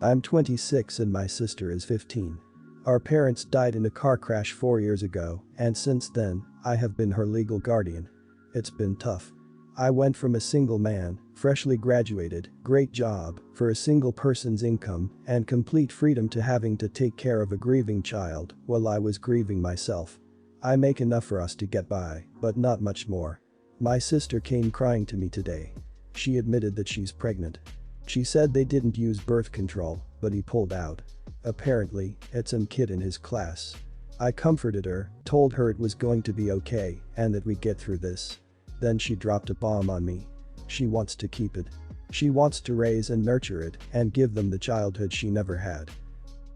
I'm 26 and my sister is 15. Our parents died in a car crash 4 years ago, and since then, I have been her legal guardian. It's been tough. I went from a single man, freshly graduated, great job, for a single person's income, and complete freedom to having to take care of a grieving child while I was grieving myself. I make enough for us to get by, but not much more. My sister came crying to me today. She admitted that she's pregnant. She said they didn't use birth control, but he pulled out. Apparently, it's some kid in his class. I comforted her, told her it was going to be okay and that we'd get through this. Then she dropped a bomb on me. She wants to keep it. She wants to raise and nurture it and give them the childhood she never had.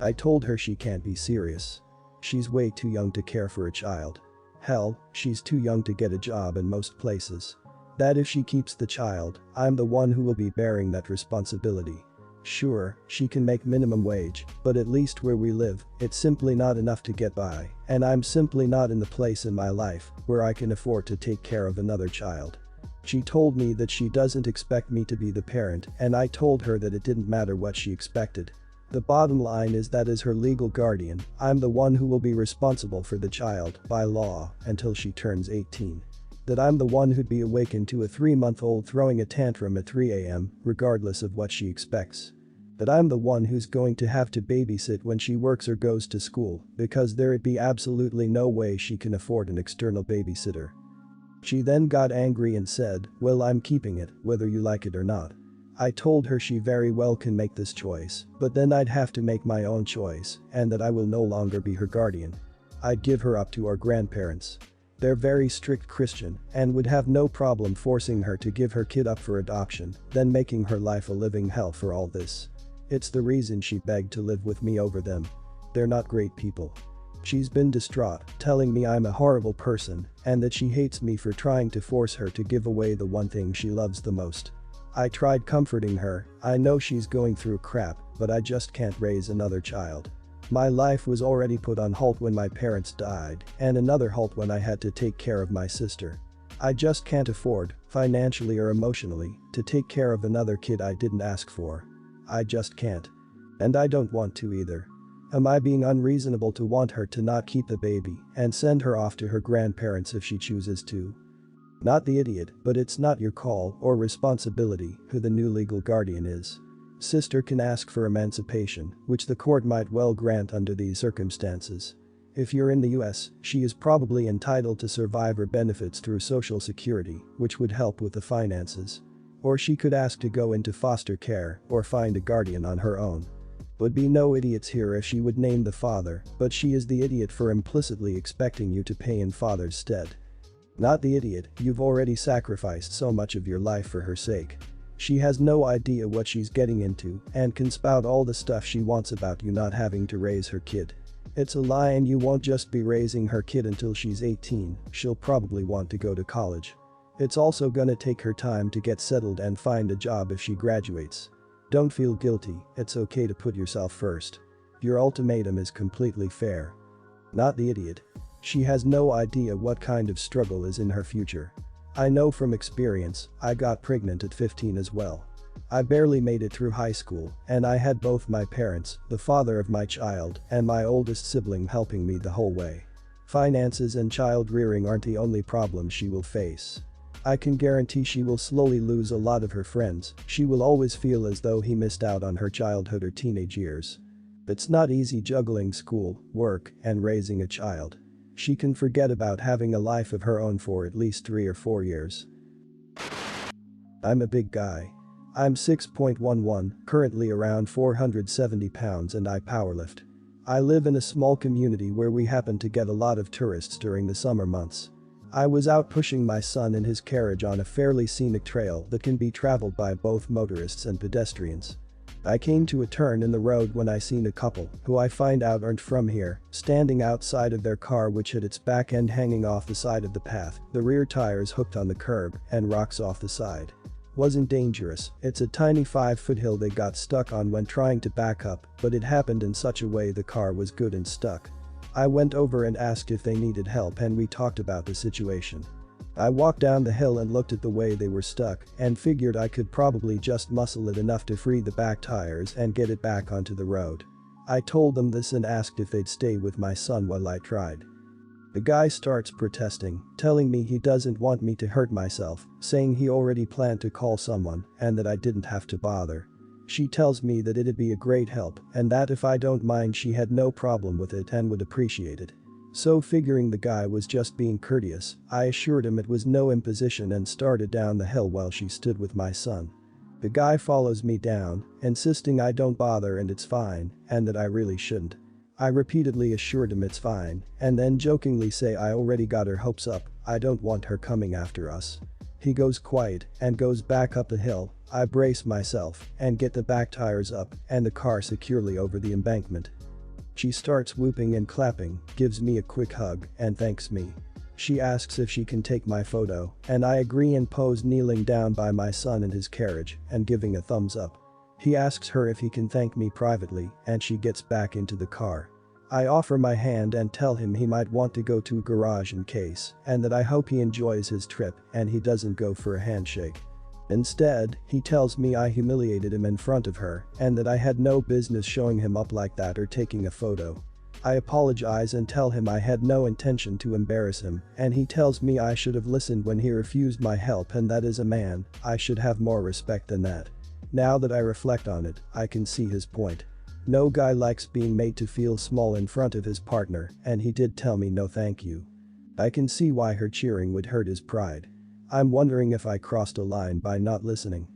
I told her she can't be serious. She's way too young to care for a child. Hell, she's too young to get a job in most places. That if she keeps the child, I'm the one who will be bearing that responsibility. Sure, she can make minimum wage, but at least where we live, it's simply not enough to get by, and I'm simply not in the place in my life where I can afford to take care of another child. She told me that she doesn't expect me to be the parent, and I told her that it didn't matter what she expected. The bottom line is that as her legal guardian, I'm the one who will be responsible for the child, by law, until she turns 18. That I'm the one who'd be awakened to a 3-month-old throwing a tantrum at 3 a.m., regardless of what she expects. That I'm the one who's going to have to babysit when she works or goes to school, because there'd be absolutely no way she can afford an external babysitter. She then got angry and said, "Well, I'm keeping it, whether you like it or not." I told her she very well can make this choice, but then I'd have to make my own choice, and that I will no longer be her guardian. I'd give her up to our grandparents. They're very strict Christian and would have no problem forcing her to give her kid up for adoption, then making her life a living hell for all this. It's the reason she begged to live with me over them. They're not great people. She's been distraught, telling me I'm a horrible person and that she hates me for trying to force her to give away the one thing she loves the most. I tried comforting her. I know she's going through crap, but I just can't raise another child. My life was already put on hold when my parents died, and another halt when I had to take care of my sister. I just can't afford, financially or emotionally, to take care of another kid I didn't ask for. I just can't. And I don't want to either. Am I being unreasonable to want her to not keep the baby and send her off to her grandparents if she chooses to? Not the idiot, but it's not your call or responsibility who the new legal guardian is. Sister can ask for emancipation, which the court might well grant under these circumstances. If you're in the US, she is probably entitled to survivor benefits through Social Security, which would help with the finances. Or she could ask to go into foster care or find a guardian on her own. Would be no idiots here if she would name the father, but she is the idiot for implicitly expecting you to pay in father's stead. Not the idiot, you've already sacrificed so much of your life for her sake. She has no idea what she's getting into and can spout all the stuff she wants about you not having to raise her kid. It's a lie, and you won't just be raising her kid until she's 18, she'll probably want to go to college. It's also gonna take her time to get settled and find a job if she graduates. Don't feel guilty, it's okay to put yourself first. Your ultimatum is completely fair. Not the idiot. She has no idea what kind of struggle is in her future. I know from experience, I got pregnant at 15 as well. I barely made it through high school, and I had both my parents, the father of my child, and my oldest sibling helping me the whole way. Finances and child rearing aren't the only problems she will face. I can guarantee she will slowly lose a lot of her friends. She will always feel as though he missed out on her childhood or teenage years. It's not easy juggling school, work, and raising a child. She can forget about having a life of her own for at least 3 or 4 years. I'm a big guy. I'm 6.11, currently around 470 pounds, and I powerlift. I live in a small community where we happen to get a lot of tourists during the summer months. I was out pushing my son in his carriage on a fairly scenic trail that can be traveled by both motorists and pedestrians. I came to a turn in the road when I seen a couple, who I find out aren't from here, standing outside of their car, which had its back end hanging off the side of the path, the rear tires hooked on the curb, and rocks off the side. Wasn't dangerous, it's a tiny 5-foot hill they got stuck on when trying to back up, but it happened in such a way the car was good and stuck. I went over and asked if they needed help, and we talked about the situation. I walked down the hill and looked at the way they were stuck and figured I could probably just muscle it enough to free the back tires and get it back onto the road. I told them this and asked if they'd stay with my son while I tried. The guy starts protesting, telling me he doesn't want me to hurt myself, saying he already planned to call someone and that I didn't have to bother. She tells me that it'd be a great help and that if I don't mind she had no problem with it and would appreciate it. So figuring the guy was just being courteous, I assured him it was no imposition and started down the hill while she stood with my son. The guy follows me down, insisting I don't bother and it's fine, and that I really shouldn't. I repeatedly assured him it's fine, and then jokingly say I already got her hopes up, I don't want her coming after us. He goes quiet and goes back up the hill. I brace myself and get the back tires up and the car securely over the embankment. She starts whooping and clapping, gives me a quick hug, and thanks me. She asks if she can take my photo, and I agree and pose kneeling down by my son in his carriage and giving a thumbs up. He asks her if he can thank me privately, and she gets back into the car. I offer my hand and tell him he might want to go to a garage in case, and that I hope he enjoys his trip and he doesn't go for a handshake. Instead, he tells me I humiliated him in front of her and that I had no business showing him up like that or taking a photo. I apologize and tell him I had no intention to embarrass him, and he tells me I should have listened when he refused my help and that as a man, I should have more respect than that. Now that I reflect on it, I can see his point. No guy likes being made to feel small in front of his partner, and he did tell me no thank you. I can see why her cheering would hurt his pride. I'm wondering if I crossed a line by not listening.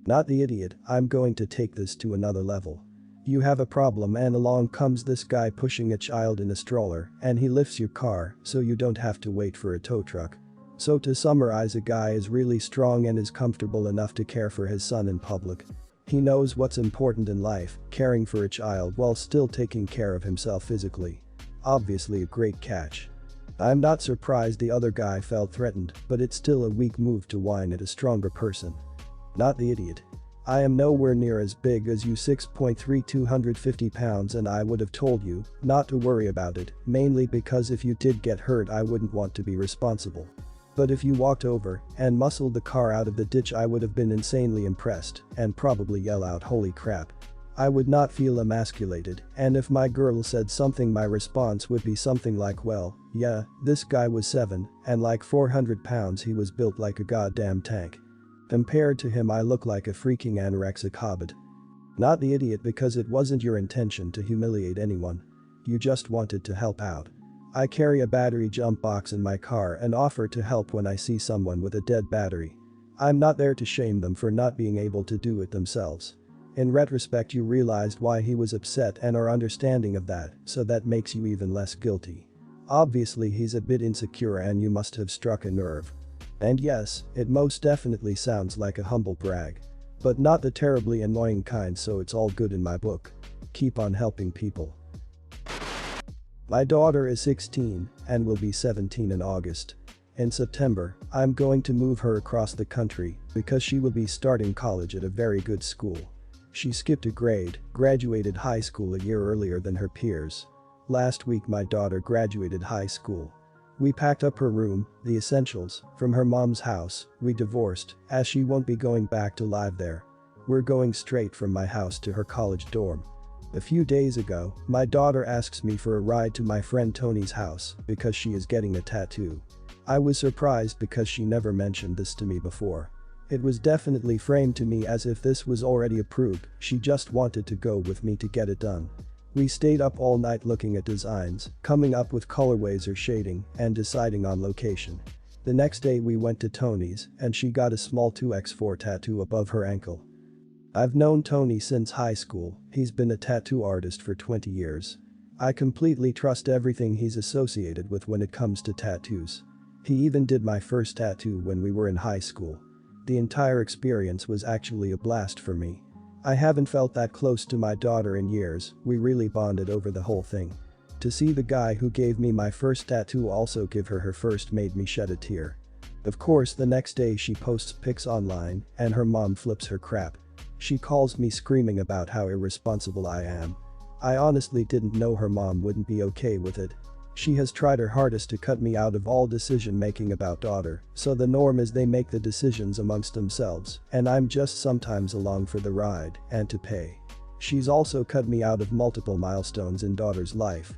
Not the idiot, I'm going to take this to another level. You have a problem and along comes this guy pushing a child in a stroller and he lifts your car so you don't have to wait for a tow truck. So to summarize, a guy is really strong and is comfortable enough to care for his son in public. He knows what's important in life, caring for a child while still taking care of himself physically. Obviously a great catch. I'm not surprised the other guy felt threatened, but it's still a weak move to whine at a stronger person. Not the idiot. I am nowhere near as big as you, 6'3", 250 pounds, and I would have told you not to worry about it, mainly because if you did get hurt I wouldn't want to be responsible. But if you walked over and muscled the car out of the ditch I would have been insanely impressed and probably yell out holy crap. I would not feel emasculated, and if my girl said something my response would be something like, well, yeah, this guy was 7 and like 400 pounds, he was built like a goddamn tank. Compared to him I look like a freaking anorexic hobbit. Not the idiot, because it wasn't your intention to humiliate anyone. You just wanted to help out. I carry a battery jump box in my car and offer to help when I see someone with a dead battery. I'm not there to shame them for not being able to do it themselves. In retrospect you realized why he was upset and are understanding of that, so that makes you even less guilty. Obviously he's a bit insecure and you must have struck a nerve. And yes, it most definitely sounds like a humble brag. But not the terribly annoying kind, so it's all good in my book. Keep on helping people. My daughter is 16 and will be 17 in August. In September, I'm going to move her across the country because she will be starting college at a very good school. She skipped a grade, graduated high school a year earlier than her peers. Last week my daughter graduated high school. We packed up her room, the essentials, from her mom's house. We divorced, as she won't be going back to live there. We're going straight from my house to her college dorm. A few days ago, my daughter asks me for a ride to my friend Tony's house because she is getting a tattoo. I was surprised because she never mentioned this to me before. It was definitely framed to me as if this was already approved, she just wanted to go with me to get it done. We stayed up all night looking at designs, coming up with colorways or shading, and deciding on location. The next day we went to Tony's and she got a small 2x4 tattoo above her ankle. I've known Tony since high school, he's been a tattoo artist for 20 years. I completely trust everything he's associated with when it comes to tattoos. He even did my first tattoo when we were in high school. The entire experience was actually a blast for me. I haven't felt that close to my daughter in years, we really bonded over the whole thing. To see the guy who gave me my first tattoo also give her her first made me shed a tear. Of course the next day she posts pics online and her mom flips her crap. She calls me screaming about how irresponsible I am. I honestly didn't know her mom wouldn't be okay with it. She has tried her hardest to cut me out of all decision making about daughter, so the norm is they make the decisions amongst themselves, and I'm just sometimes along for the ride and to pay. She's also cut me out of multiple milestones in daughter's life.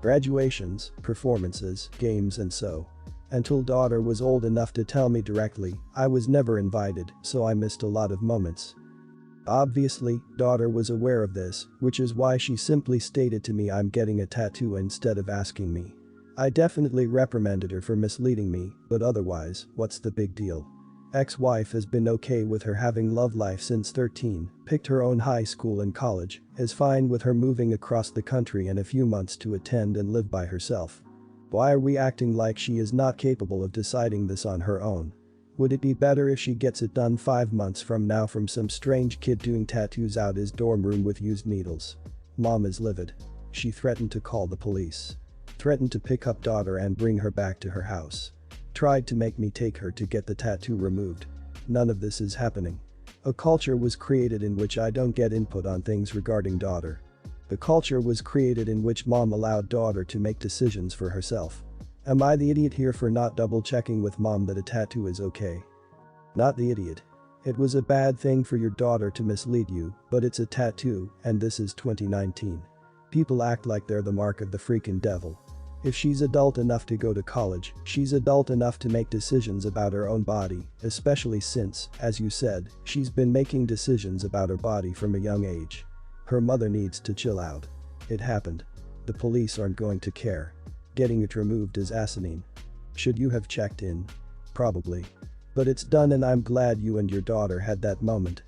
Graduations, performances, games and so. Until daughter was old enough to tell me directly, I was never invited, so I missed a lot of moments. Obviously, daughter was aware of this, which is why she simply stated to me I'm getting a tattoo instead of asking me. I definitely reprimanded her for misleading me, but otherwise, what's the big deal? Ex-wife has been okay with her having love life since 13, picked her own high school and college, is fine with her moving across the country in a few months to attend and live by herself. Why are we acting like she is not capable of deciding this on her own? Would it be better if she gets it done 5 months from now from some strange kid doing tattoos out his dorm room with used needles? Mom is livid. She threatened to call the police. Threatened to pick up daughter and bring her back to her house. Tried to make me take her to get the tattoo removed. None of this is happening. A culture was created in which I don't get input on things regarding daughter. The culture was created in which mom allowed daughter to make decisions for herself. Am I the idiot here for not double checking with mom that a tattoo is okay? Not the idiot. It was a bad thing for your daughter to mislead you, but it's a tattoo, and this is 2019. People act like they're the mark of the freaking devil. If she's adult enough to go to college, she's adult enough to make decisions about her own body, especially since, as you said, she's been making decisions about her body from a young age. Her mother needs to chill out. It happened. The police aren't going to care. Getting it removed is asinine. Should you have checked in? Probably. But it's done and I'm glad you and your daughter had that moment.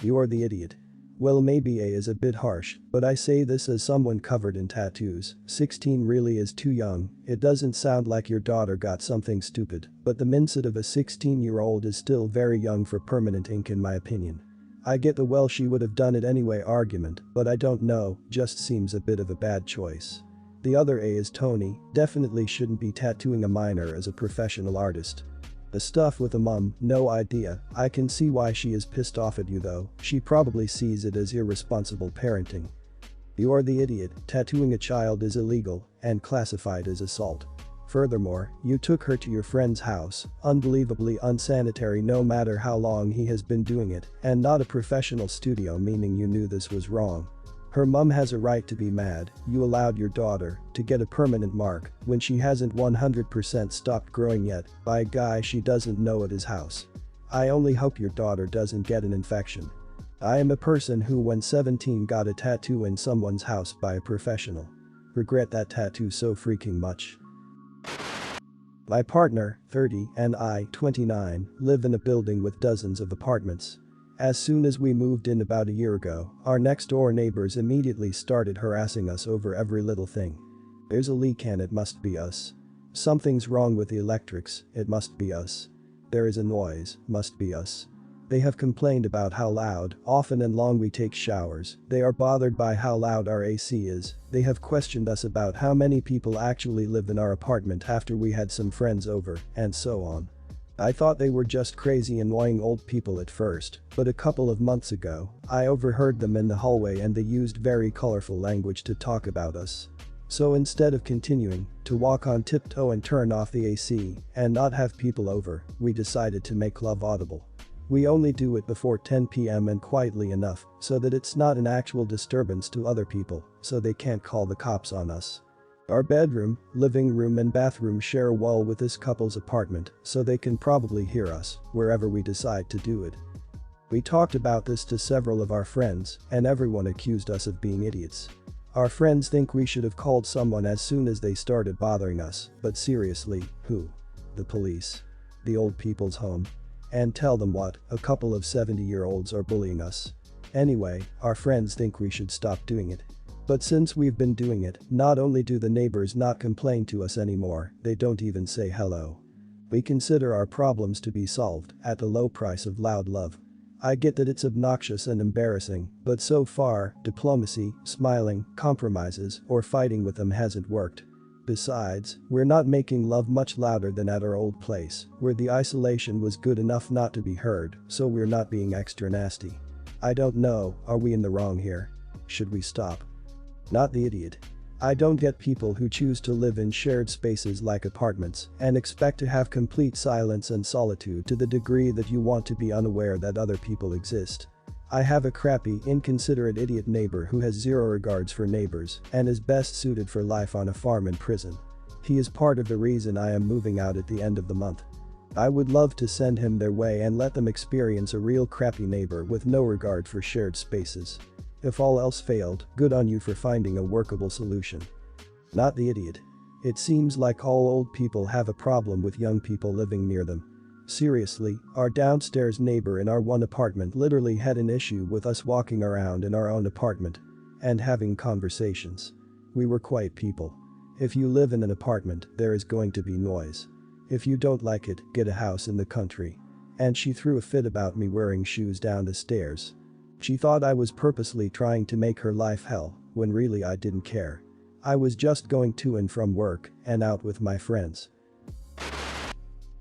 You're the idiot. Well, maybe A is a bit harsh, but I say this as someone covered in tattoos. 16 really is too young. It doesn't sound like your daughter got something stupid, but the mindset of a 16-year-old is still very young for permanent ink in my opinion. I get the well she would have done it anyway argument, but I don't know, just seems a bit of a bad choice. The other A is Tony, definitely shouldn't be tattooing a minor as a professional artist. The stuff with the mum, no idea. I can see why she is pissed off at you though, she probably sees it as irresponsible parenting. You're the idiot, tattooing a child is illegal and classified as assault. Furthermore, you took her to your friend's house, unbelievably unsanitary no matter how long he has been doing it, and not a professional studio meaning you knew this was wrong. Her mum has a right to be mad, you allowed your daughter to get a permanent mark when she hasn't 100% stopped growing yet by a guy she doesn't know at his house. I only hope your daughter doesn't get an infection. I am a person who when 17 got a tattoo in someone's house by a professional. Regret that tattoo so freaking much. My partner, 30, and I, 29, live in a building with dozens of apartments. As soon as we moved in about a year ago, our next door neighbors immediately started harassing us over every little thing. There's a leak and it must be us. Something's wrong with the electrics, it must be us. There is a noise, must be us. They have complained about how loud, often and long we take showers, they are bothered by how loud our AC is, they have questioned us about how many people actually live in our apartment after we had some friends over, and so on. I thought they were just crazy annoying old people at first, but a couple of months ago, I overheard them in the hallway and they used very colorful language to talk about us. So instead of continuing to walk on tiptoe and turn off the AC and not have people over, we decided to make love audible. We only do it before 10 p.m. and quietly enough so that it's not an actual disturbance to other people, so they can't call the cops on us. Our bedroom, living room and bathroom share a wall with this couple's apartment, so they can probably hear us wherever we decide to do it. We talked about this to several of our friends, and everyone accused us of being idiots. Our friends think we should have called someone as soon as they started bothering us, but seriously, who? The police. The old people's home. And tell them what, a couple of 70-year-olds are bullying us. Anyway, our friends think we should stop doing it. But since we've been doing it, not only do the neighbors not complain to us anymore, they don't even say hello. We consider our problems to be solved at the low price of loud love. I get that it's obnoxious and embarrassing, but so far, diplomacy, smiling, compromises, or fighting with them hasn't worked. Besides, we're not making love much louder than at our old place, where the isolation was good enough not to be heard, so we're not being extra nasty. I don't know, are we in the wrong here? Should we stop? Not the idiot. I don't get people who choose to live in shared spaces like apartments and expect to have complete silence and solitude to the degree that you want to be unaware that other people exist. I have a crappy, inconsiderate idiot neighbor who has zero regards for neighbors and is best suited for life on a farm in prison. He is part of the reason I am moving out at the end of the month. I would love to send him their way and let them experience a real crappy neighbor with no regard for shared spaces. If all else failed, good on you for finding a workable solution. Not the idiot. It seems like all old people have a problem with young people living near them. Seriously, our downstairs neighbor in our one apartment literally had an issue with us walking around in our own apartment and having conversations. We were quiet people. If you live in an apartment, there is going to be noise. If you don't like it, get a house in the country. And she threw a fit about me wearing shoes down the stairs. She thought I was purposely trying to make her life hell, when really I didn't care. I was just going to and from work and out with my friends.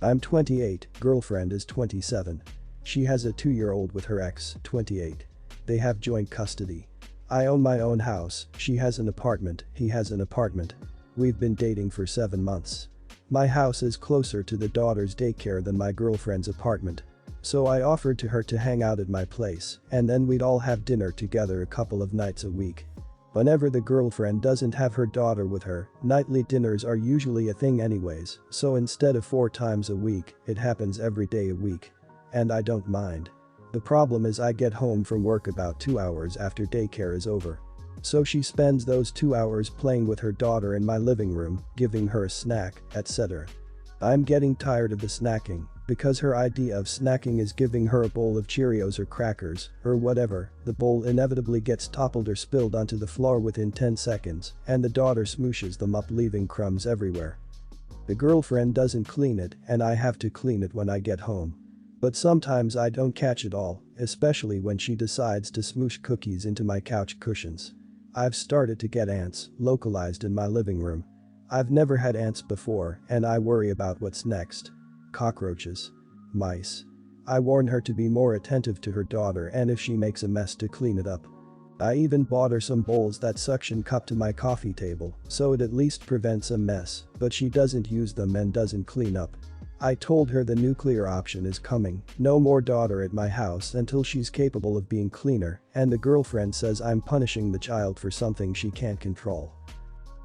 I'm 28, girlfriend is 27. She has a 2-year-old with her ex, 28. They have joint custody. I own my own house, she has an apartment, he has an apartment. We've been dating for 7 months. My house is closer to the daughter's daycare than my girlfriend's apartment. So I offered to her to hang out at my place, and then we'd all have dinner together a couple of nights a week. Whenever the girlfriend doesn't have her daughter with her, nightly dinners are usually a thing anyways, so instead of 4 times a week, it happens every day a week. And I don't mind. The problem is I get home from work about 2 hours after daycare is over. So she spends those 2 hours playing with her daughter in my living room, giving her a snack, etc. I'm getting tired of the snacking, because her idea of snacking is giving her a bowl of Cheerios or crackers, or whatever. The bowl inevitably gets toppled or spilled onto the floor within 10 seconds, and the daughter smooshes them up, leaving crumbs everywhere. The girlfriend doesn't clean it, and I have to clean it when I get home. But sometimes I don't catch it all, especially when she decides to smoosh cookies into my couch cushions. I've started to get ants localized in my living room. I've never had ants before, and I worry about what's next. Cockroaches. Mice. I warn her to be more attentive to her daughter and if she makes a mess to clean it up. I even bought her some bowls that suction cup to my coffee table, so it at least prevents a mess, but she doesn't use them and doesn't clean up. I told her the nuclear option is coming, no more daughter at my house until she's capable of being cleaner, and the girlfriend says I'm punishing the child for something she can't control.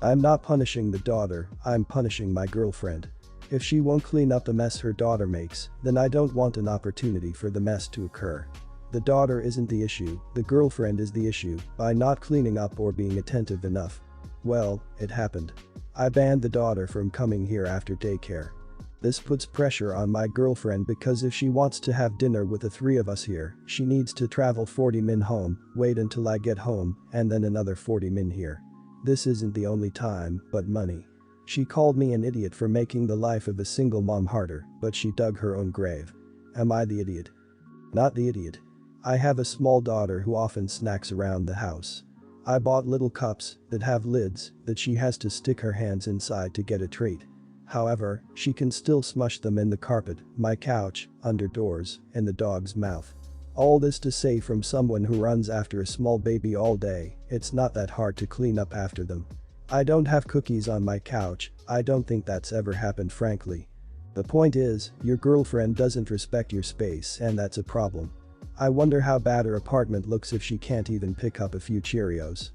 I'm not punishing the daughter, I'm punishing my girlfriend. If she won't clean up the mess her daughter makes, then I don't want an opportunity for the mess to occur. The daughter isn't the issue, the girlfriend is the issue, by not cleaning up or being attentive enough. Well, it happened. I banned the daughter from coming here after daycare. This puts pressure on my girlfriend because if she wants to have dinner with the 3 of us here, she needs to travel 40 min home, wait until I get home, and then another 40 min here. This isn't the only time, but money. She called me an idiot for making the life of a single mom harder, but she dug her own grave. Am I the idiot? Not the idiot. I have a small daughter who often snacks around the house. I bought little cups that have lids that she has to stick her hands inside to get a treat. However, she can still smush them in the carpet, my couch, under doors, in the dog's mouth. All this to say, from someone who runs after a small baby all day, it's not that hard to clean up after them. I don't have cookies on my couch, I don't think that's ever happened, frankly. The point is, your girlfriend doesn't respect your space, and that's a problem. I wonder how bad her apartment looks if she can't even pick up a few Cheerios.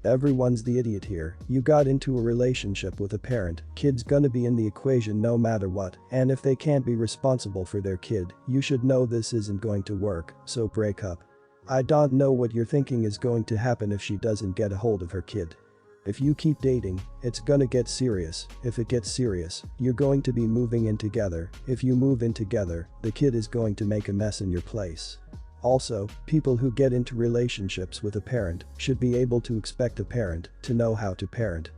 Everyone's the idiot here. You got into a relationship with a parent, kid's gonna be in the equation no matter what, and if they can't be responsible for their kid, you should know this isn't going to work, so break up. I don't know what you're thinking is going to happen if she doesn't get a hold of her kid. If you keep dating, it's gonna get serious. If it gets serious, you're going to be moving in together. If you move in together, the kid is going to make a mess in your place. Also, people who get into relationships with a parent should be able to expect a parent to know how to parent.